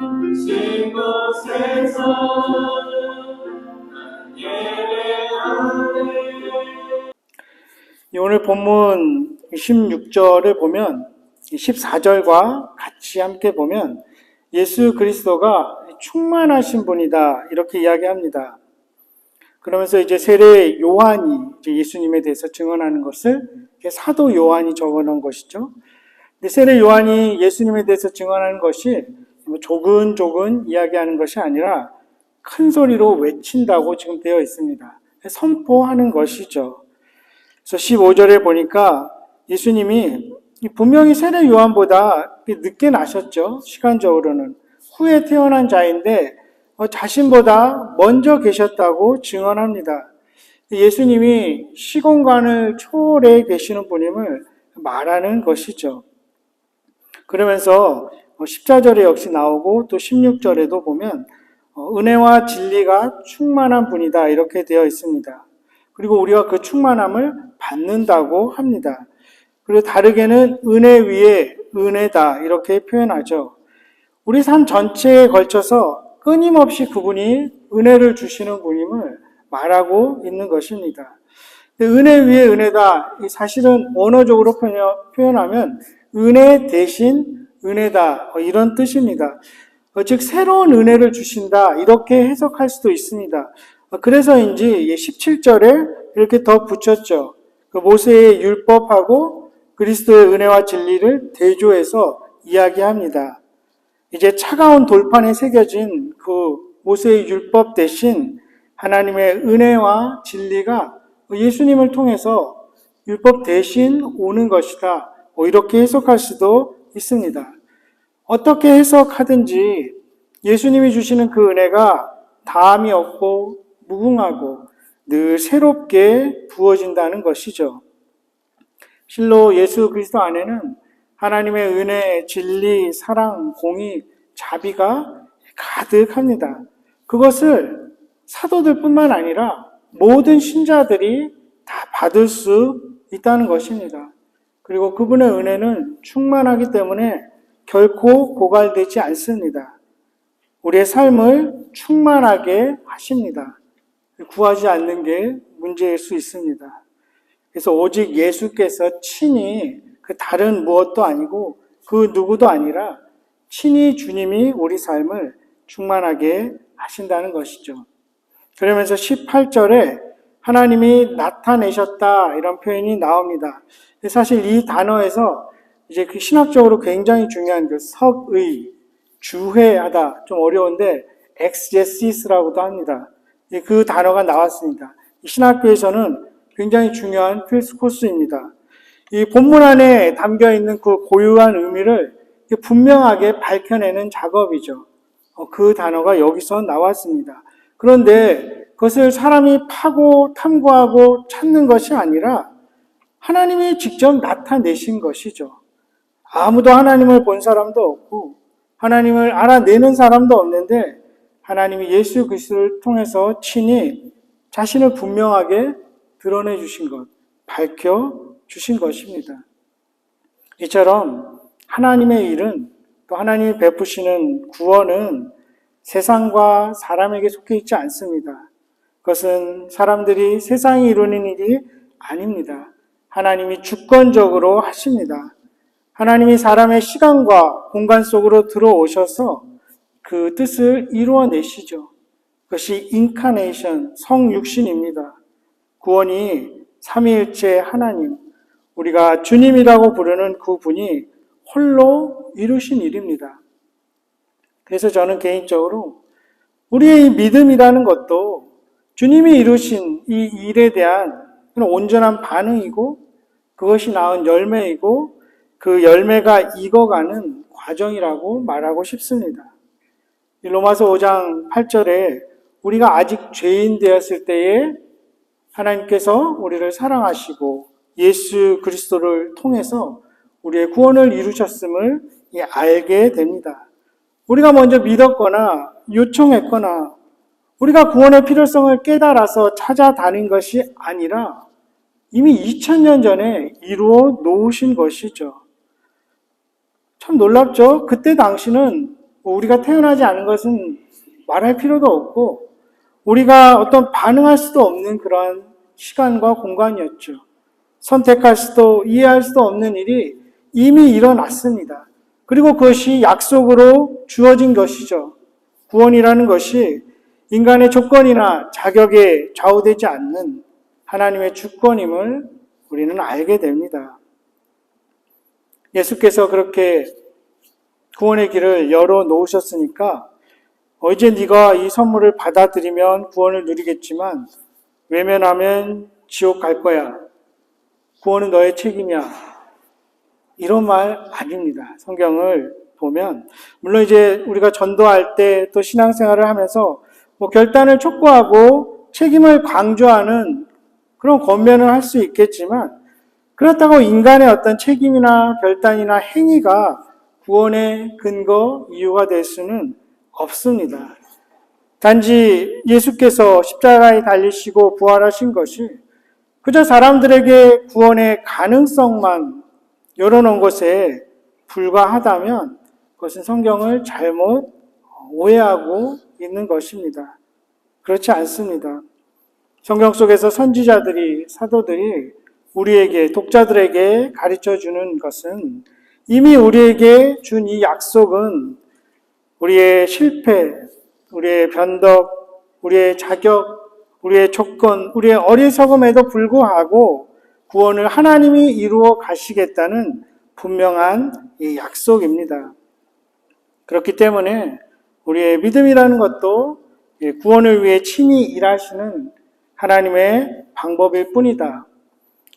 신 곳에서 예배하네. 오늘 본문 16절을 보면 14절과 같이 함께 보면 예수 그리스도가 충만하신 분이다 이렇게 이야기합니다. 그러면서 이제 세례 요한이 이제 예수님에 대해서 증언하는 것을 사도 요한이 적어놓은 것이죠. 근데 세례 요한이 예수님에 대해서 증언하는 것이 조근조근 이야기하는 것이 아니라 큰 소리로 외친다고 지금 되어 있습니다. 선포하는 것이죠. 그래서 15절에 보니까 예수님이 분명히 세례 요한보다 늦게 나셨죠. 시간적으로는. 후에 태어난 자인데 자신보다 먼저 계셨다고 증언합니다. 예수님이 시공간을 초월해 계시는 분임을 말하는 것이죠. 그러면서 14절에 역시 나오고 또 16절에도 보면 은혜와 진리가 충만한 분이다 이렇게 되어 있습니다. 그리고 우리가 그 충만함을 받는다고 합니다. 그리고 다르게는 은혜 위에 은혜다 이렇게 표현하죠. 우리 삶 전체에 걸쳐서 끊임없이 그분이 은혜를 주시는 분임을 말하고 있는 것입니다. 은혜 위에 은혜다 사실은 언어적으로 표현하면 은혜 대신 은혜다 이런 뜻입니다. 즉 새로운 은혜를 주신다 이렇게 해석할 수도 있습니다. 그래서인지 17절에 이렇게 더 붙였죠. 모세의 율법하고 그리스도의 은혜와 진리를 대조해서 이야기합니다. 이제 차가운 돌판에 새겨진 그 모세의 율법 대신 하나님의 은혜와 진리가 예수님을 통해서 율법 대신 오는 것이다. 이렇게 해석할 수도 있습니다. 어떻게 해석하든지 예수님이 주시는 그 은혜가 다함이 없고 무궁하고 늘 새롭게 부어진다는 것이죠. 실로 예수 그리스도 안에는 하나님의 은혜, 진리, 사랑, 공의, 자비가 가득합니다. 그것을 사도들뿐만 아니라 모든 신자들이 다 받을 수 있다는 것입니다. 그리고 그분의 은혜는 충만하기 때문에 결코 고갈되지 않습니다. 우리의 삶을 충만하게 하십니다. 구하지 않는 게 문제일 수 있습니다. 그래서 오직 예수께서 친히 그 다른 무엇도 아니고 그 누구도 아니라 친히 주님이 우리 삶을 충만하게 하신다는 것이죠. 그러면서 18절에 하나님이 나타내셨다 이런 표현이 나옵니다. 사실 이 단어에서 이제 그 신학적으로 굉장히 중요한 그 석의, 주회하다 좀 어려운데 엑스제시스라고도 합니다. 그 단어가 나왔습니다. 신학교에서는 굉장히 중요한 필수 코스입니다. 이 본문 안에 담겨 있는 그 고유한 의미를 분명하게 밝혀내는 작업이죠. 그 단어가 여기서 나왔습니다. 그런데 그것을 사람이 파고 탐구하고 찾는 것이 아니라 하나님이 직접 나타내신 것이죠. 아무도 하나님을 본 사람도 없고 하나님을 알아내는 사람도 없는데 하나님이 예수 그리스도를 통해서 친히 자신을 분명하게 드러내 주신 것, 밝혀 주신 것입니다. 이처럼 하나님의 일은 또 하나님이 베푸시는 구원은 세상과 사람에게 속해 있지 않습니다. 그것은 사람들이 세상이 이루는 일이 아닙니다. 하나님이 주권적으로 하십니다. 하나님이 사람의 시간과 공간 속으로 들어오셔서 그 뜻을 이루어내시죠. 그것이 인카네이션, 성육신입니다. 구원이 삼위일체 하나님, 우리가 주님이라고 부르는 그 분이 홀로 이루신 일입니다. 그래서 저는 개인적으로 우리의 믿음이라는 것도 주님이 이루신 이 일에 대한 온전한 반응이고 그것이 낳은 열매이고 그 열매가 익어가는 과정이라고 말하고 싶습니다. 로마서 5장 8절에 우리가 아직 죄인 되었을 때에 하나님께서 우리를 사랑하시고 예수 그리스도를 통해서 우리의 구원을 이루셨음을 알게 됩니다. 우리가 먼저 믿었거나 요청했거나 우리가 구원의 필요성을 깨달아서 찾아다닌 것이 아니라 이미 2000년 전에 이루어 놓으신 것이죠. 참 놀랍죠? 그때 당시는 우리가 태어나지 않은 것은 말할 필요도 없고 우리가 어떤 반응할 수도 없는 그런 시간과 공간이었죠. 선택할 수도 이해할 수도 없는 일이 이미 일어났습니다. 그리고 그것이 약속으로 주어진 것이죠. 구원이라는 것이 인간의 조건이나 자격에 좌우되지 않는 하나님의 주권임을 우리는 알게 됩니다. 예수께서 그렇게 구원의 길을 열어 놓으셨으니까 이제 네가 이 선물을 받아들이면 구원을 누리겠지만 외면하면 지옥 갈 거야. 구원은 너의 책임이야. 이런 말 아닙니다. 성경을 보면 물론 이제 우리가 전도할 때 또 신앙생활을 하면서 결단을 촉구하고 책임을 강조하는 그런 권면을 할 수 있겠지만 그렇다고 인간의 어떤 책임이나 결단이나 행위가 구원의 근거, 이유가 될 수는 없습니다. 단지 예수께서 십자가에 달리시고 부활하신 것이 그저 사람들에게 구원의 가능성만 열어놓은 것에 불과하다면 그것은 성경을 잘못 오해하고 있는 것입니다. 그렇지 않습니다. 성경 속에서 선지자들이, 사도들이 우리에게, 독자들에게 가르쳐 주는 것은 이미 우리에게 준 이 약속은 우리의 실패, 우리의 변덕, 우리의 자격, 우리의 조건, 우리의 어리석음에도 불구하고 구원을 하나님이 이루어 가시겠다는 분명한 이 약속입니다. 그렇기 때문에 우리의 믿음이라는 것도 구원을 위해 친히 일하시는 하나님의 방법일 뿐이다.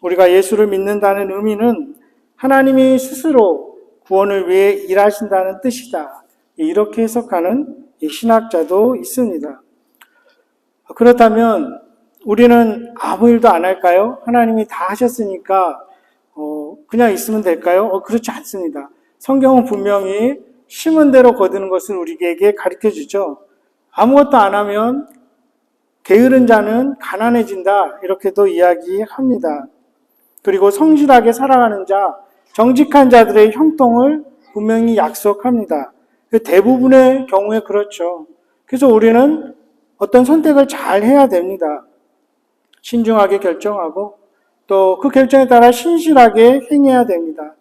우리가 예수를 믿는다는 의미는 하나님이 스스로 구원을 위해 일하신다는 뜻이다. 이렇게 해석하는 신학자도 있습니다. 그렇다면 우리는 아무 일도 안 할까요? 하나님이 다 하셨으니까 그냥 있으면 될까요? 그렇지 않습니다. 성경은 분명히 심은 대로 거두는 것을 우리에게 가르쳐 주죠. 아무것도 안 하면 게으른 자는 가난해진다. 이렇게도 이야기합니다. 그리고 성실하게 살아가는 자, 정직한 자들의 형통을 분명히 약속합니다. 대부분의 경우에 그렇죠. 그래서 우리는 어떤 선택을 잘 해야 됩니다. 신중하게 결정하고 또 그 결정에 따라 신실하게 행해야 됩니다.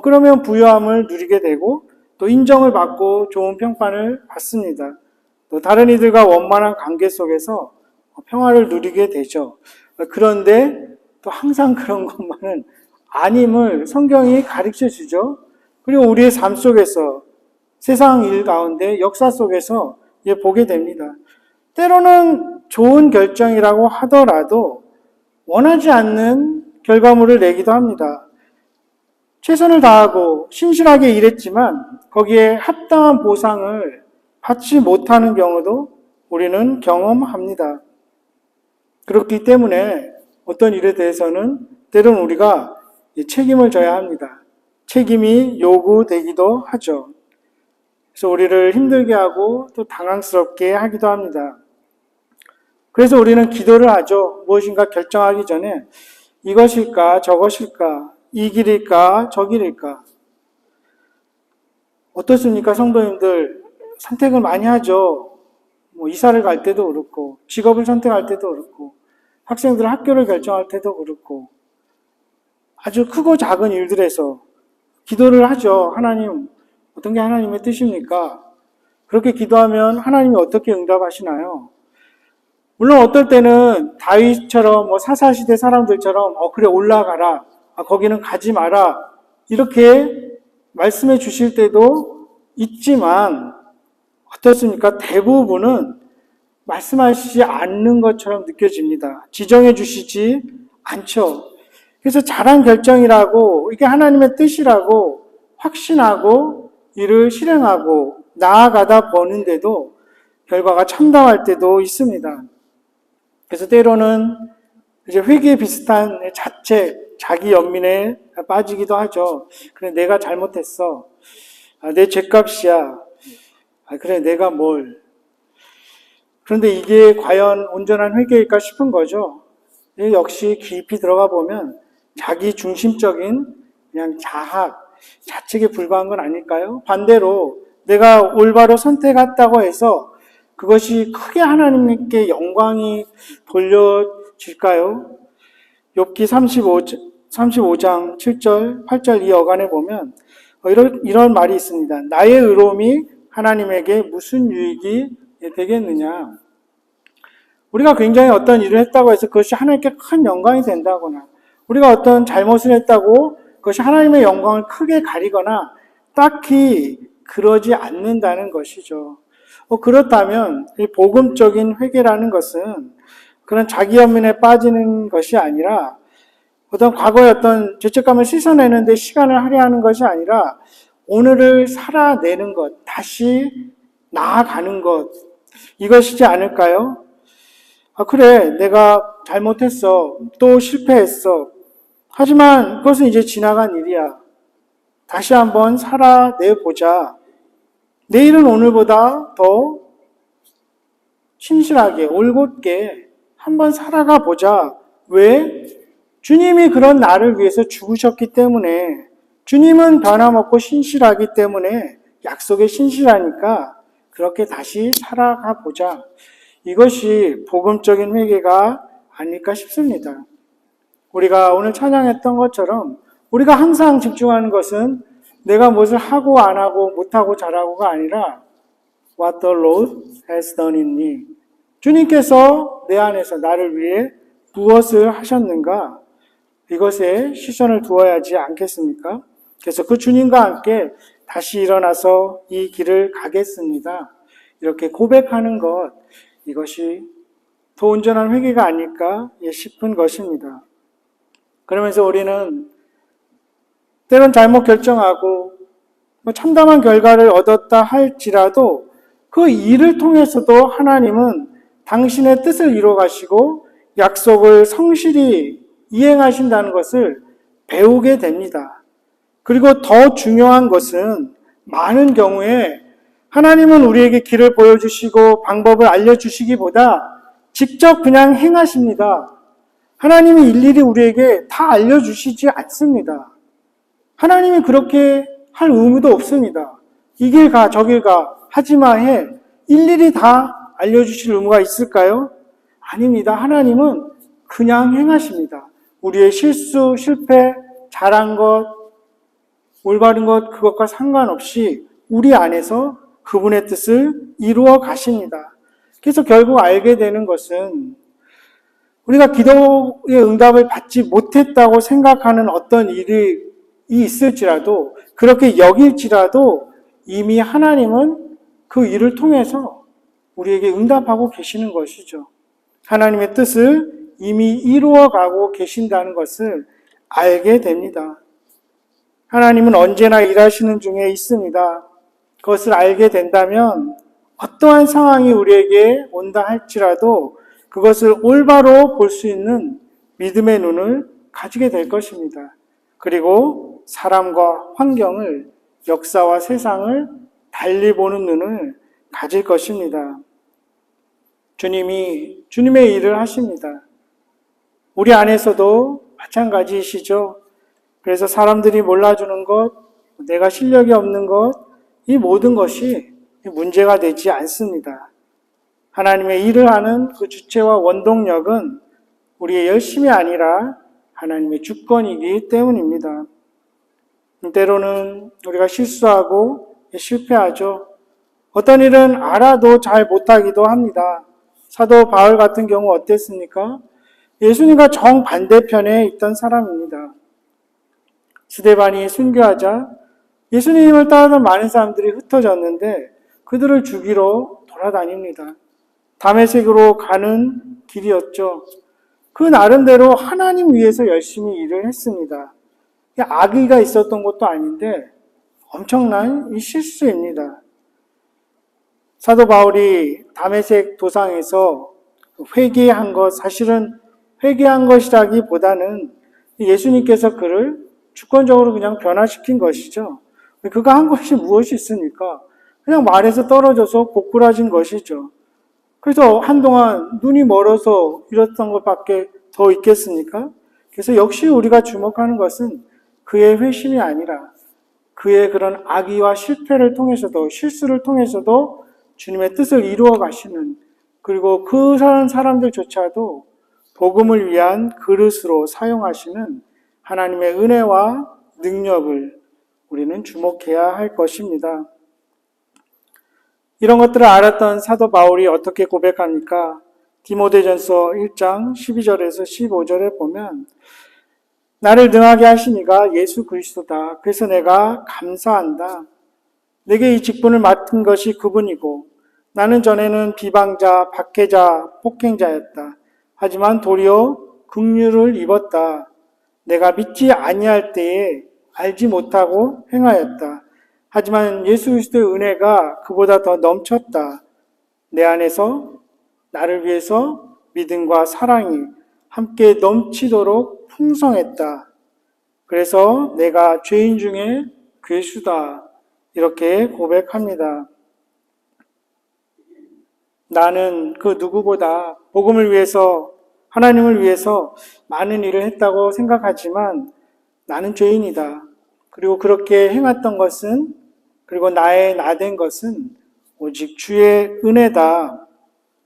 그러면 부유함을 누리게 되고 또 인정을 받고 좋은 평판을 받습니다. 또 다른 이들과 원만한 관계 속에서 평화를 누리게 되죠. 그런데 또 항상 그런 것만은 아님을 성경이 가르쳐 주죠. 그리고 우리의 삶 속에서 세상 일 가운데 역사 속에서 보게 됩니다. 때로는 좋은 결정이라고 하더라도 원하지 않는 결과물을 내기도 합니다. 최선을 다하고 신실하게 일했지만 거기에 합당한 보상을 받지 못하는 경우도 우리는 경험합니다. 그렇기 때문에 어떤 일에 대해서는 때로는 우리가 책임을 져야 합니다. 책임이 요구되기도 하죠. 그래서 우리를 힘들게 하고 또 당황스럽게 하기도 합니다. 그래서 우리는 기도를 하죠. 무엇인가 결정하기 전에 이것일까 저것일까 이 길일까 저 길일까. 어떻습니까 성도님들? 선택을 많이 하죠. 이사를 갈 때도 그렇고 직업을 선택할 때도 그렇고 학생들 학교를 결정할 때도 그렇고 아주 크고 작은 일들에서 기도를 하죠. 하나님, 어떤 게 하나님의 뜻입니까? 그렇게 기도하면 하나님이 어떻게 응답하시나요? 물론 어떨 때는 다윗처럼 사사시대 사람들처럼 그래 올라가라. 거기는 가지 마라. 이렇게 말씀해 주실 때도 있지만 어떻습니까? 대부분은 말씀하시지 않는 것처럼 느껴집니다. 지정해 주시지 않죠. 그래서 잘한 결정이라고 이게 하나님의 뜻이라고 확신하고 이를 실행하고 나아가다 보는데도 결과가 참담할 때도 있습니다. 그래서 때로는 이제 회개 비슷한 자책, 자기 연민에 빠지기도 하죠. 그래 내가 잘못했어. 내 죄값이야. 그래 내가 뭘. 그런데 이게 과연 온전한 회개일까 싶은 거죠. 역시 깊이 들어가 보면 자기 중심적인 그냥 자학, 자책에 불과한 건 아닐까요? 반대로 내가 올바로 선택했다고 해서 그것이 크게 하나님께 영광이 돌려질까요? 욥기 35장 7절, 8절 이 어간에 보면 이런 말이 있습니다. 나의 의로움이 하나님에게 무슨 유익이 되겠느냐? 우리가 굉장히 어떤 일을 했다고 해서 그것이 하나님께 큰 영광이 된다거나 우리가 어떤 잘못을 했다고 그것이 하나님의 영광을 크게 가리거나 딱히 그러지 않는다는 것이죠. 그렇다면 이 복음적인 회개라는 것은 그런 자기 연민에 빠지는 것이 아니라 어떤 과거의 어떤 죄책감을 씻어내는데 시간을 할애하는 것이 아니라 오늘을 살아내는 것, 다시 나아가는 것, 이것이지 않을까요? 그래, 내가 잘못했어. 또 실패했어. 하지만 그것은 이제 지나간 일이야. 다시 한번 살아내보자. 내일은 오늘보다 더 신실하게, 올곧게 한번 살아가 보자. 왜? 주님이 그런 나를 위해서 죽으셨기 때문에, 주님은 변함없고 신실하기 때문에 약속에 신실하니까 그렇게 다시 살아가 보자. 이것이 복음적인 회개가 아닐까 싶습니다. 우리가 오늘 찬양했던 것처럼 우리가 항상 집중하는 것은 내가 무엇을 하고 안 하고 못하고 잘하고가 아니라 What the Lord has done in me. 주님께서 내 안에서 나를 위해 무엇을 하셨는가? 이것에 시선을 두어야지 않겠습니까? 그래서 그 주님과 함께 다시 일어나서 이 길을 가겠습니다. 이렇게 고백하는 것, 이것이 더 온전한 회개가 아닐까 싶은 것입니다. 그러면서 우리는 때론 잘못 결정하고 참담한 결과를 얻었다 할지라도 그 일을 통해서도 하나님은 당신의 뜻을 이루어 가시고 약속을 성실히 이행하신다는 것을 배우게 됩니다. 그리고 더 중요한 것은 많은 경우에 하나님은 우리에게 길을 보여주시고 방법을 알려주시기보다 직접 그냥 행하십니다. 하나님이 일일이 우리에게 다 알려주시지 않습니다. 하나님이 그렇게 할 의무도 없습니다. 이 길 가, 저 길 가, 하지마 해. 일일이 다 알려주실 의무가 있을까요? 아닙니다. 하나님은 그냥 행하십니다. 우리의 실수, 실패, 잘한 것, 올바른 것, 그것과 상관없이 우리 안에서 그분의 뜻을 이루어 가십니다. 그래서 결국 알게 되는 것은 우리가 기도의 응답을 받지 못했다고 생각하는 어떤 일이 있을지라도 그렇게 여길지라도 이미 하나님은 그 일을 통해서 우리에게 응답하고 계시는 것이죠. 하나님의 뜻을 이미 이루어가고 계신다는 것을 알게 됩니다. 하나님은 언제나 일하시는 중에 있습니다. 그것을 알게 된다면 어떠한 상황이 우리에게 온다 할지라도 그것을 올바로 볼 수 있는 믿음의 눈을 가지게 될 것입니다. 그리고 사람과 환경을, 역사와 세상을 달리 보는 눈을 가질 것입니다. 주님이 주님의 일을 하십니다. 우리 안에서도 마찬가지이시죠. 그래서 사람들이 몰라주는 것, 내가 실력이 없는 것, 이 모든 것이 문제가 되지 않습니다. 하나님의 일을 하는 그 주체와 원동력은 우리의 열심이 아니라 하나님의 주권이기 때문입니다. 때로는 우리가 실수하고 실패하죠. 어떤 일은 알아도 잘 못하기도 합니다. 사도 바울 같은 경우 어땠습니까? 예수님과 정반대편에 있던 사람입니다. 스데반이 순교하자 예수님을 따르던 많은 사람들이 흩어졌는데 그들을 죽이러 돌아다닙니다. 다메섹으로 가는 길이었죠. 그 나름대로 하나님 위해서 열심히 일을 했습니다. 악의가 있었던 것도 아닌데 엄청난 이 실수입니다. 사도 바울이 다메섹 도상에서 회개한 것, 사실은 회개한 것이라기보다는 예수님께서 그를 주권적으로 그냥 변화시킨 것이죠. 그가 한 것이 무엇이 있습니까? 그냥 말에서 떨어져서 고꾸라진 것이죠. 그래서 한동안 눈이 멀어서 이랬던 것밖에 더 있겠습니까? 그래서 역시 우리가 주목하는 것은 그의 회심이 아니라 그의 그런 악의와 실패를 통해서도, 실수를 통해서도 주님의 뜻을 이루어 가시는, 그리고 그 사람들조차도 복음을 위한 그릇으로 사용하시는 하나님의 은혜와 능력을 우리는 주목해야 할 것입니다. 이런 것들을 알았던 사도 바울이 어떻게 고백합니까? 디모데전서 1장 12절에서 15절에 보면 나를 능하게 하신 이가 예수 그리스도다. 그래서 내가 감사한다. 내게 이 직분을 맡은 것이 그분이고 나는 전에는 비방자, 박해자, 폭행자였다. 하지만 도리어 긍휼을 입었다. 내가 믿지 아니할 때에 알지 못하고 행하였다. 하지만 예수 그리스도의 은혜가 그보다 더 넘쳤다. 내 안에서 나를 위해서 믿음과 사랑이 함께 넘치도록 풍성했다. 그래서 내가 죄인 중에 괴수다. 이렇게 고백합니다. 나는 그 누구보다 복음을 위해서, 하나님을 위해서 많은 일을 했다고 생각하지만 나는 죄인이다. 그리고 그렇게 행했던 것은, 그리고 나의 나된 것은 오직 주의 은혜다.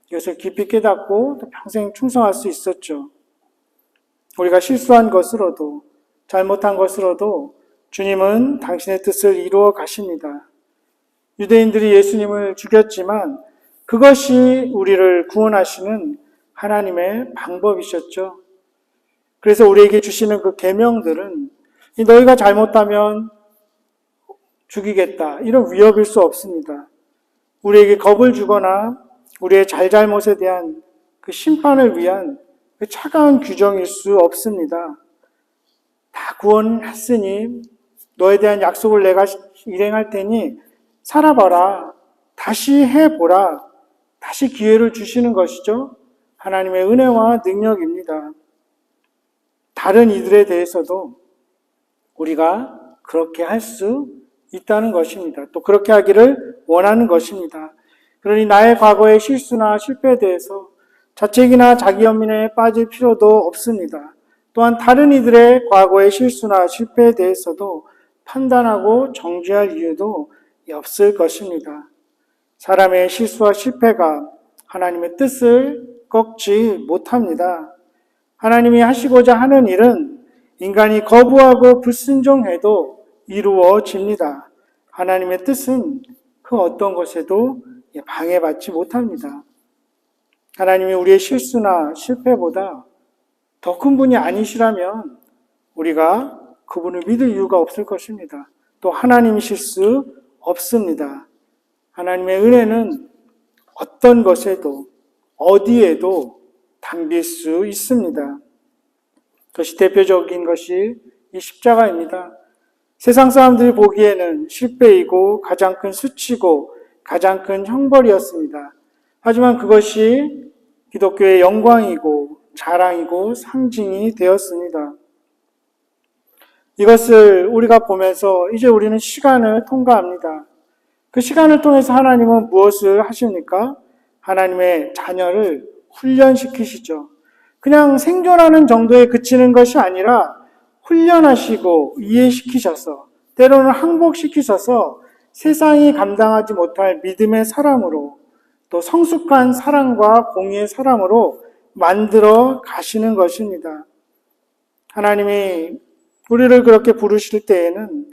이것을 깊이 깨닫고 또 평생 충성할 수 있었죠. 우리가 실수한 것으로도, 잘못한 것으로도 주님은 당신의 뜻을 이루어 가십니다. 유대인들이 예수님을 죽였지만 그것이 우리를 구원하시는 하나님의 방법이셨죠. 그래서 우리에게 주시는 그 계명들은 너희가 잘못하면 죽이겠다, 이런 위협일 수 없습니다. 우리에게 겁을 주거나 우리의 잘잘못에 대한 그 심판을 위한 그 차가운 규정일 수 없습니다. 다 구원했으니 너에 대한 약속을 내가 일행할 테니 살아봐라, 다시 해보라, 다시 기회를 주시는 것이죠. 하나님의 은혜와 능력입니다. 다른 이들에 대해서도 우리가 그렇게 할 수 있다는 것입니다. 또 그렇게 하기를 원하는 것입니다. 그러니 나의 과거의 실수나 실패에 대해서 자책이나 자기 연민에 빠질 필요도 없습니다. 또한 다른 이들의 과거의 실수나 실패에 대해서도 판단하고 정죄할 이유도 없을 것입니다. 사람의 실수와 실패가 하나님의 뜻을 꺾지 못합니다. 하나님이 하시고자 하는 일은 인간이 거부하고 불순종해도 이루어집니다. 하나님의 뜻은 그 어떤 것에도 방해받지 못합니다. 하나님이 우리의 실수나 실패보다 더 큰 분이 아니시라면 우리가 그분을 믿을 이유가 없을 것입니다. 또 하나님이실 수 없습니다. 하나님의 은혜는 어떤 것에도 어디에도 담길 수 있습니다. 그것이 대표적인 것이 이 십자가입니다. 세상 사람들이 보기에는 실패이고 가장 큰 수치고 가장 큰 형벌이었습니다. 하지만 그것이 기독교의 영광이고 자랑이고 상징이 되었습니다. 이것을 우리가 보면서 이제 우리는 시간을 통과합니다. 그 시간을 통해서 하나님은 무엇을 하십니까? 하나님의 자녀를 훈련시키시죠. 그냥 생존하는 정도에 그치는 것이 아니라 훈련하시고 이해시키셔서, 때로는 항복시키셔서 세상이 감당하지 못할 믿음의 사람으로, 또 성숙한 사랑과 공의의 사람으로 만들어 가시는 것입니다. 하나님이 우리를 그렇게 부르실 때에는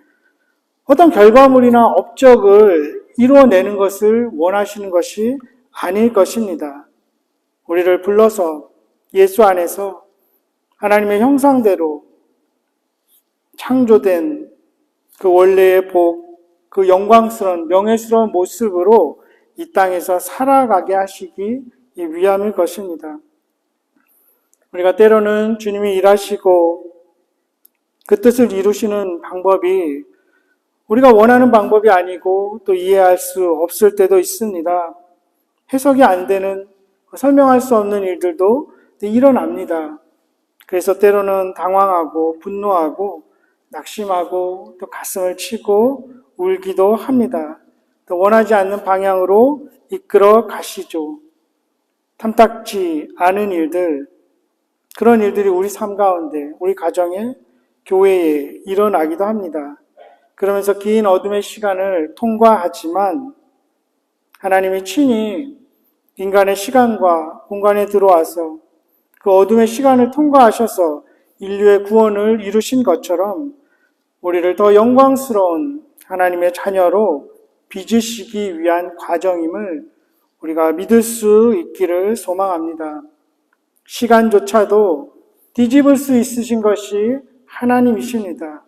어떤 결과물이나 업적을 이루어내는 것을 원하시는 것이 아닐 것입니다. 우리를 불러서 예수 안에서 하나님의 형상대로 창조된 그 원래의 복, 그 영광스러운 명예스러운 모습으로 이 땅에서 살아가게 하시기 위함일 것입니다. 우리가 때로는 주님이 일하시고 그 뜻을 이루시는 방법이 우리가 원하는 방법이 아니고 또 이해할 수 없을 때도 있습니다. 해석이 안 되는, 설명할 수 없는 일들도 일어납니다. 그래서 때로는 당황하고 분노하고 낙심하고 또 가슴을 치고 울기도 합니다. 또 원하지 않는 방향으로 이끌어 가시죠. 탐탁지 않은 일들, 그런 일들이 우리 삶 가운데, 우리 가정에, 교회에 일어나기도 합니다. 그러면서 긴 어둠의 시간을 통과하지만 하나님이 친히 인간의 시간과 공간에 들어와서 그 어둠의 시간을 통과하셔서 인류의 구원을 이루신 것처럼 우리를 더 영광스러운 하나님의 자녀로 빚으시기 위한 과정임을 우리가 믿을 수 있기를 소망합니다. 시간조차도 뒤집을 수 있으신 것이 하나님이십니다.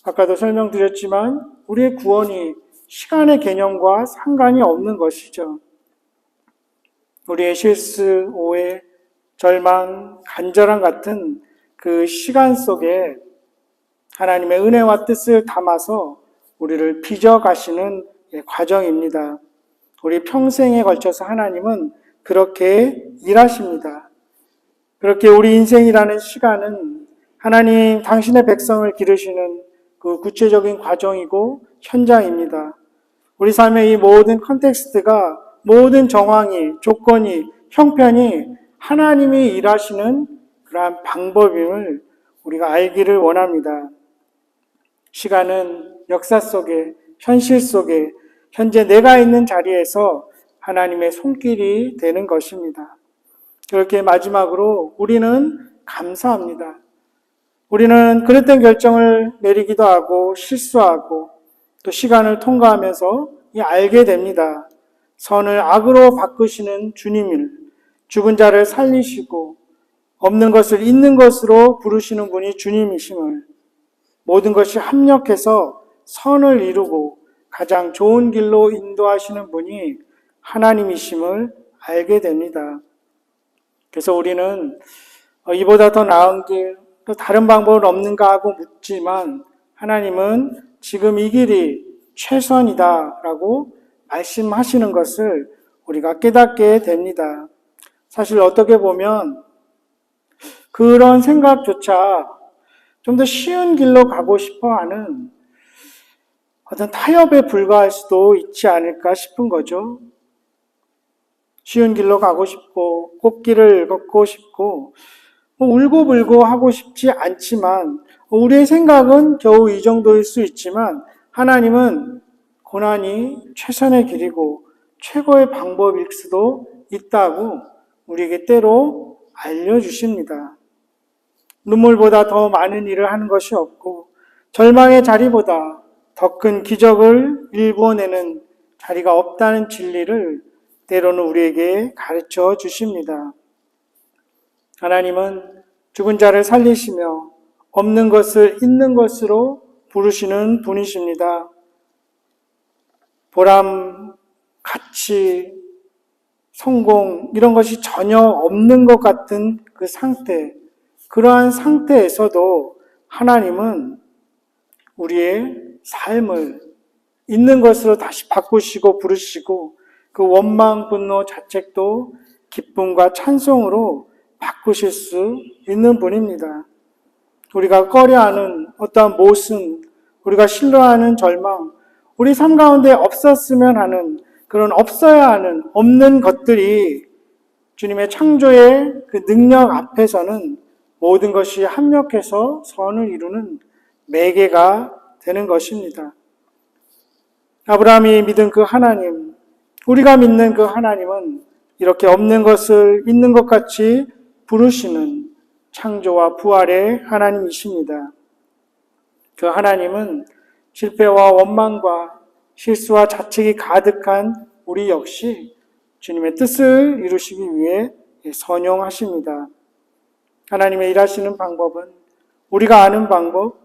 아까도 설명드렸지만 우리의 구원이 시간의 개념과 상관이 없는 것이죠. 우리의 실수, 오해, 절망, 간절함 같은 그 시간 속에 하나님의 은혜와 뜻을 담아서 우리를 빚어가시는 과정입니다. 우리 평생에 걸쳐서 하나님은 그렇게 일하십니다. 그렇게 우리 인생이라는 시간은 하나님 당신의 백성을 기르시는 그 구체적인 과정이고 현장입니다. 우리 삶의 이 모든 컨텍스트가, 모든 정황이, 조건이, 형편이 하나님이 일하시는 그러한 방법임을 우리가 알기를 원합니다. 시간은 역사 속에, 현실 속에, 현재 내가 있는 자리에서 하나님의 손길이 되는 것입니다. 그렇게 마지막으로 우리는 감사합니다. 우리는 그릇된 결정을 내리기도 하고 실수하고 또 시간을 통과하면서 알게 됩니다. 선을 악으로 바꾸시는 주님을, 죽은 자를 살리시고 없는 것을 있는 것으로 부르시는 분이 주님이심을, 모든 것이 합력해서 선을 이루고 가장 좋은 길로 인도하시는 분이 하나님이심을 알게 됩니다. 그래서 우리는 이보다 더 나은 길, 또 다른 방법은 없는가 하고 묻지만 하나님은 지금 이 길이 최선이다라고 말씀하시는 것을 우리가 깨닫게 됩니다. 사실 어떻게 보면 그런 생각조차 좀 더 쉬운 길로 가고 싶어 하는 어떤 타협에 불과할 수도 있지 않을까 싶은 거죠. 쉬운 길로 가고 싶고 꽃길을 걷고 싶고 울고불고 하고 싶지 않지만 우리의 생각은 겨우 이 정도일 수 있지만 하나님은 고난이 최선의 길이고 최고의 방법일 수도 있다고 우리에게 때로 알려주십니다. 눈물보다 더 많은 일을 하는 것이 없고 절망의 자리보다 더 큰 기적을 일궈내는 자리가 없다는 진리를 때로는 우리에게 가르쳐 주십니다. 하나님은 죽은 자를 살리시며 없는 것을 있는 것으로 부르시는 분이십니다. 보람, 가치, 성공 이런 것이 전혀 없는 것 같은 그 상태, 그러한 상태에서도 하나님은 우리의 삶을 있는 것으로 다시 바꾸시고 부르시고 그 원망, 분노, 자책도 기쁨과 찬송으로 바꾸실 수 있는 분입니다. 우리가 꺼려하는 어떠한 모순, 우리가 싫어하는 절망, 우리 삶 가운데 없었으면 하는 그런 없어야 하는 없는 것들이 주님의 창조의 그 능력 앞에서는 모든 것이 합력해서 선을 이루는 매개가 되는 것입니다. 아브라함이 믿은 그 하나님, 우리가 믿는 그 하나님은 이렇게 없는 것을 있는 것 같이 부르시는 창조와 부활의 하나님이십니다. 그 하나님은 실패와 원망과 실수와 자책이 가득한 우리 역시 주님의 뜻을 이루시기 위해 선용하십니다. 하나님의 일하시는 방법은 우리가 아는 방법,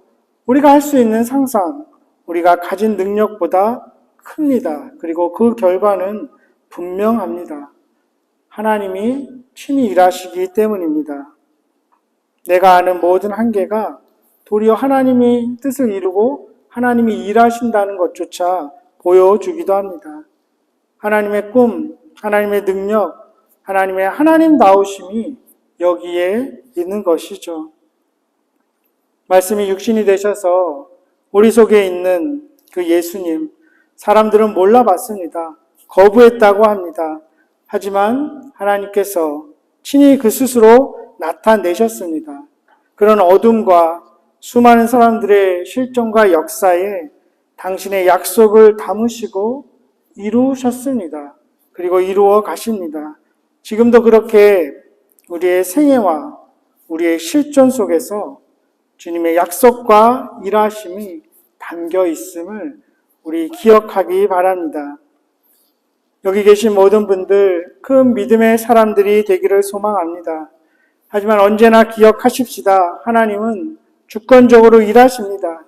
우리가 할 수 있는 상상, 우리가 가진 능력보다 큽니다. 그리고 그 결과는 분명합니다. 하나님이 친히 일하시기 때문입니다. 내가 아는 모든 한계가 도리어 하나님이 뜻을 이루고 하나님이 일하신다는 것조차 보여주기도 합니다. 하나님의 꿈, 하나님의 능력, 하나님의 하나님다우심이 여기에 있는 것이죠. 말씀이 육신이 되셔서 우리 속에 있는 그 예수님, 사람들은 몰라봤습니다. 거부했다고 합니다. 하지만 하나님께서 친히 그 스스로 나타내셨습니다. 그런 어둠과 수많은 사람들의 실존과 역사에 당신의 약속을 담으시고 이루셨습니다. 그리고 이루어 가십니다. 지금도 그렇게 우리의 생애와 우리의 실존 속에서 주님의 약속과 일하심이 담겨 있음을 우리 기억하기 바랍니다. 여기 계신 모든 분들 큰 믿음의 사람들이 되기를 소망합니다. 하지만 언제나 기억하십시다. 하나님은 주권적으로 일하십니다.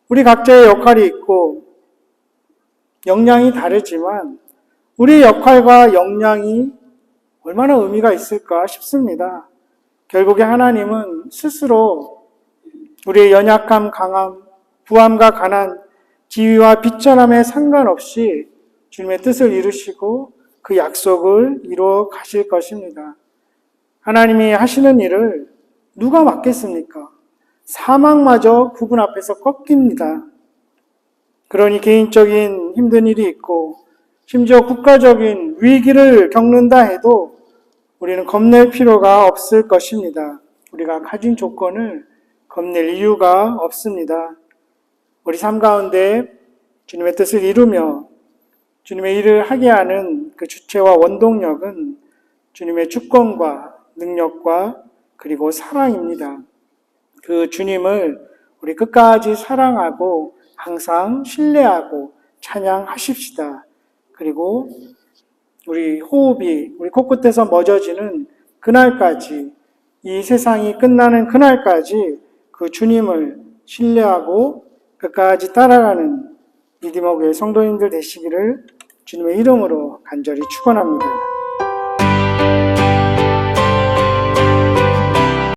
우리 각자의 역할이 있고 역량이 다르지만 우리의 역할과 역량이 얼마나 의미가 있을까 싶습니다. 결국에 하나님은 스스로 우리의 연약함, 강함, 부함과 가난, 지위와 비천함에 상관없이 주님의 뜻을 이루시고 그 약속을 이루어 가실 것입니다. 하나님이 하시는 일을 누가 막겠습니까? 사망마저 그분 앞에서 꺾입니다. 그러니 개인적인 힘든 일이 있고 심지어 국가적인 위기를 겪는다 해도 우리는 겁낼 필요가 없을 것입니다. 우리가 가진 조건을 겁낼 이유가 없습니다. 우리 삶 가운데 주님의 뜻을 이루며 주님의 일을 하게 하는 그 주체와 원동력은 주님의 주권과 능력과 그리고 사랑입니다. 그 주님을 우리 끝까지 사랑하고 항상 신뢰하고 찬양하십시다. 그리고 우리 호흡이 우리 코끝에서 멎어지는 그날까지, 이 세상이 끝나는 그날까지 그 주님을 신뢰하고 끝까지 따라가는 리디머 교회 성도님들 되시기를 주님의 이름으로 간절히 축원합니다.